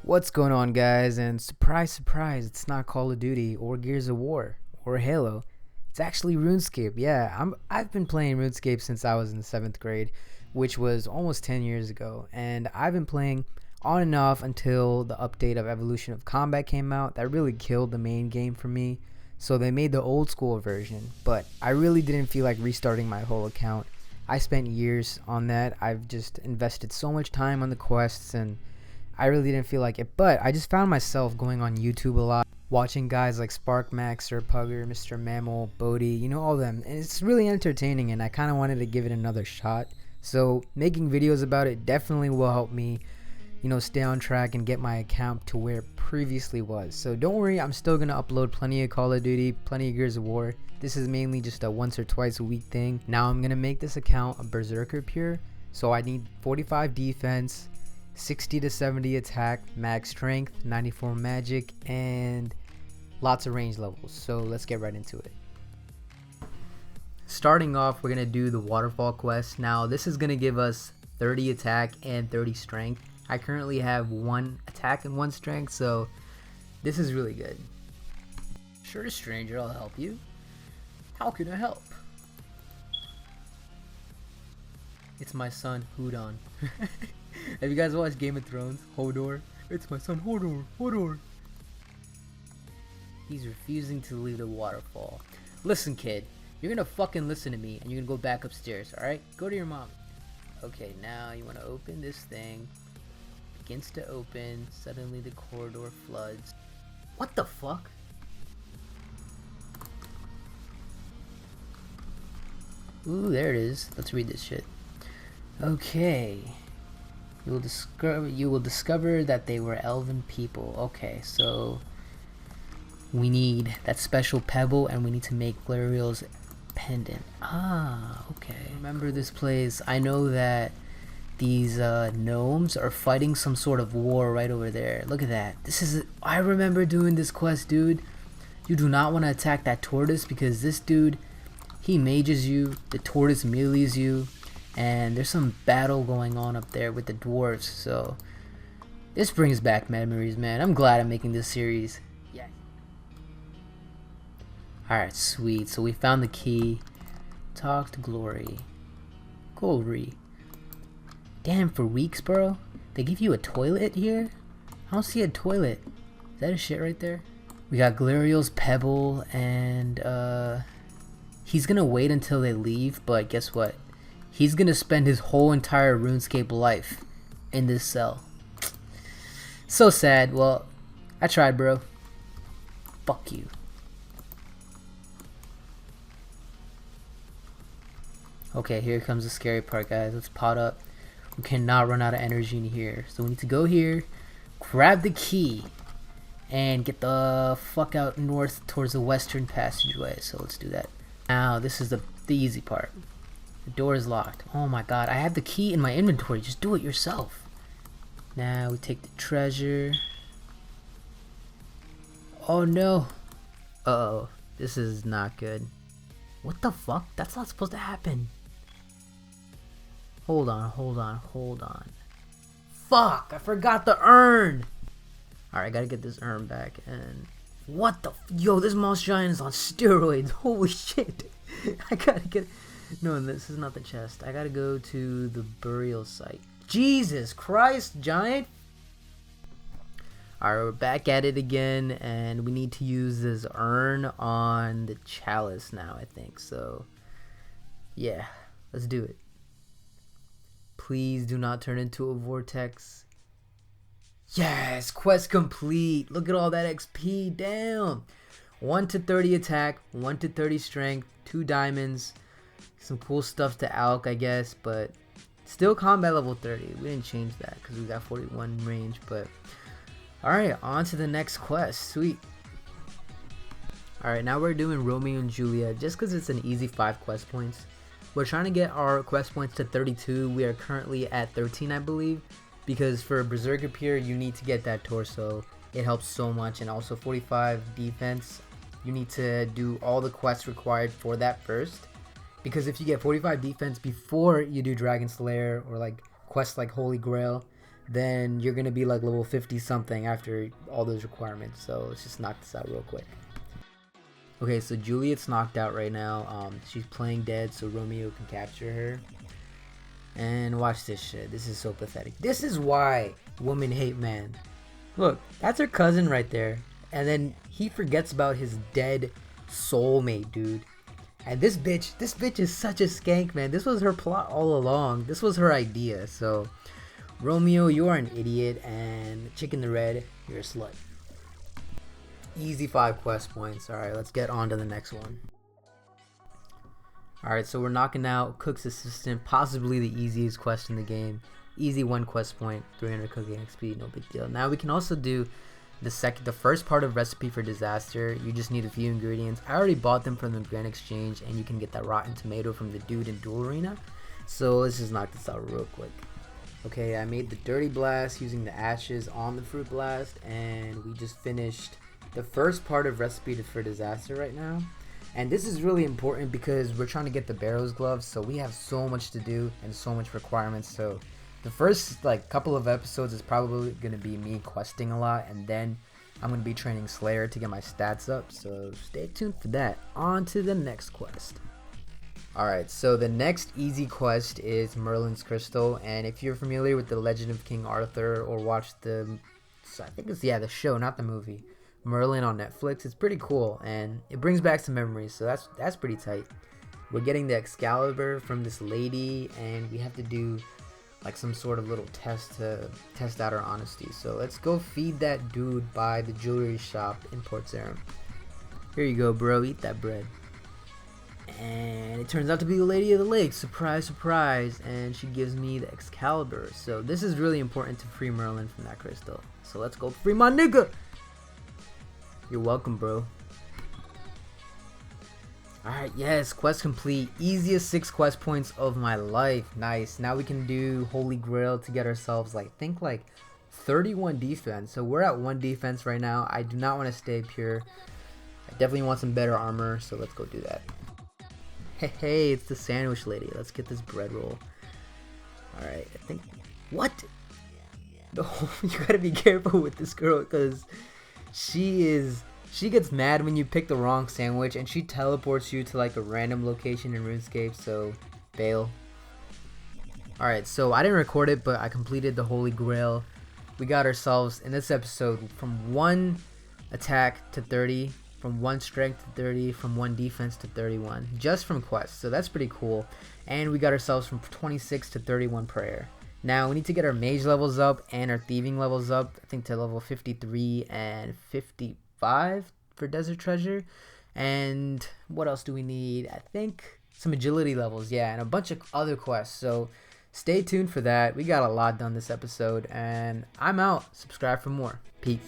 What's going on, guys? And surprise, surprise, it's not Call of Duty or Gears of War or Halo. It's actually RuneScape. Yeah, I've been playing RuneScape since I was in 7th grade, which was almost 10 years ago, and I've been playing on and off until the update of Evolution of Combat came out. That really killed the main game for me. So they made the old school version, but I really didn't feel like restarting my whole account. I spent years on that. I've just invested so much time on the quests, and I really didn't feel like it. But I just found myself going on YouTube a lot, watching guys like SparkMax, Sir Pugger, Mr. Mammal, Bodhi, all of them. And it's really entertaining, and I kind of wanted to give it another shot. So making videos about it definitely will help me, stay on track and get my account to where it previously was. So don't worry, I'm still going to upload plenty of Call of Duty, plenty of Gears of War. This is mainly just a once or twice a week thing. Now I'm going to make this account a Berserker Pure. So I need 45 defense, 60 to 70 attack, max strength, 94 magic, and lots of range levels. So let's get right into it. Starting off, we're going to do the Waterfall Quest. Now this is going to give us 30 attack and 30 strength. I currently have 1 attack and 1 strength, so this is really good. Sure, stranger, I'll help you. How can I help? It's my son, Hudon. Have you guys watched Game of Thrones? Hodor? It's my son, Hodor. Hodor. He's refusing to leave the waterfall. Listen, kid. You're gonna fucking listen to me, and you're gonna go back upstairs, alright? Go to your mom. Okay, now you wanna open this thing. Begins to open. Suddenly the corridor floods. What the fuck? Ooh, there it is. Let's read this shit. Okay. You will discover that they were elven people. Okay, so we need that special pebble, and we need to make Gloriel's pendant. Ah, okay. Remember this place. I know that these gnomes are fighting some sort of war right over there. Look at that. I remember doing this quest, dude. You do not want to attack that tortoise, because this dude, he mages you, the tortoise melees you, and there's some battle going on up there with the dwarves. So this brings back memories, man. I'm glad I'm making this series. Yeah. Alright, sweet. So we found the key. Talk to Glory. Golry. Damn, for weeks, bro. They give you a toilet here? I don't see a toilet. Is that a shit right there? We got Gloriel's pebble, and he's gonna wait until they leave, but guess what? He's gonna spend his whole entire RuneScape life in this cell. So sad. Well, I tried, bro. Fuck you. Okay, here comes the scary part, guys. Let's pot up. We cannot run out of energy in here. So we need to go here, grab the key, and get the fuck out north towards the western passageway. So let's do that. Now, this is the easy part. The door is locked. Oh my god, I have the key in my inventory. Just do it yourself. Now we take the treasure. Oh no. Uh-oh. This is not good. What the fuck? That's not supposed to happen. Hold on. Fuck, I forgot the urn. Alright, I gotta get this urn back. And what the yo, this mouse giant is on steroids. Holy shit. I gotta get... No, this is not the chest. I gotta go to the burial site. Jesus Christ, giant! Alright, we're back at it again, and we need to use this urn on the chalice now, I think. So, yeah, let's do it. Please do not turn into a vortex. Yes, quest complete. Look at all that XP. Damn. 1 to 30 attack, 1 to 30 strength, 2 diamonds. Some cool stuff to Alk, I guess, but still combat level 30. We didn't change that because we got 41 range, but alright, on to the next quest. Sweet. Alright, now we're doing Romeo and Juliet just because it's an easy 5 quest points. We're trying to get our quest points to 32. We are currently at 13, I believe, because for Berserker Pure, you need to get that torso. It helps so much, and also 45 defense. You need to do all the quests required for that first. Because if you get 45 defense before you do Dragon Slayer or like quests like Holy Grail, then you're gonna be like level 50 something after all those requirements. So let's just knock this out real quick. Okay, so Juliet's knocked out right now. She's playing dead, so Romeo can capture her. And watch this shit. This is so pathetic. This is why women hate men. Look, that's her cousin right there. And then he forgets about his dead soulmate, dude. And this bitch is such a skank, man. This was her plot all along. This was her idea. So, Romeo, you are an idiot. And Chicken the Red, you're a slut. Easy 5 quest points. Alright, let's get on to the next one. Alright, so we're knocking out Cook's Assistant, possibly the easiest quest in the game. Easy 1 quest point, 300 cooking XP, no big deal. Now we can also do the first part of Recipe for Disaster. You just need a few ingredients. I already bought them from the Grand Exchange, and you can get that rotten tomato from the dude in Duel Arena. So let's just knock this out real quick. Okay, I made the Dirty Blast using the ashes on the Fruit Blast, and we just finished the first part of Recipe for Disaster right now. And this is really important because we're trying to get the Barrow's Gloves, so we have so much to do and so much requirements. So the first couple of episodes is probably going to be me questing a lot, and then I'm going to be training Slayer to get my stats up, so stay tuned for that. On to the next quest. Alright, so the next easy quest is Merlin's Crystal, and if you're familiar with the Legend of King Arthur or watched the show, not the movie, Merlin on Netflix, it's pretty cool and it brings back some memories, so that's pretty tight. We're getting the Excalibur from this lady, and we have to do like some sort of little test to test out our honesty. So let's go feed that dude by the jewelry shop in Port Sarim. Here you go, bro, eat that bread. And it turns out to be the Lady of the Lake. Surprise, surprise. And she gives me the Excalibur. So this is really important to free Merlin from that crystal. So let's go free my nigga. You're welcome, bro. Alright, yes, quest complete. Easiest 6 quest points of my life. Nice. Now we can do Holy Grail to get ourselves, I think 31 defense. So we're at 1 defense right now. I do not want to stay pure. I definitely want some better armor, so let's go do that. Hey, it's the sandwich lady. Let's get this bread roll. Alright, I think... What? No, you gotta be careful with this girl, because she gets mad when you pick the wrong sandwich, and she teleports you to a random location in RuneScape, so bail. Alright, so I didn't record it, but I completed the Holy Grail. We got ourselves, in this episode, from 1 attack to 30, from 1 strength to 30, from 1 defense to 31, just from quests, so that's pretty cool. And we got ourselves from 26 to 31 prayer. Now we need to get our mage levels up and our thieving levels up, I think to level 53 and 55 for Desert Treasure. And what else do we need? I think some agility levels, yeah, and a bunch of other quests. So stay tuned for that. We got a lot done this episode, and I'm out. Subscribe for more. Peace.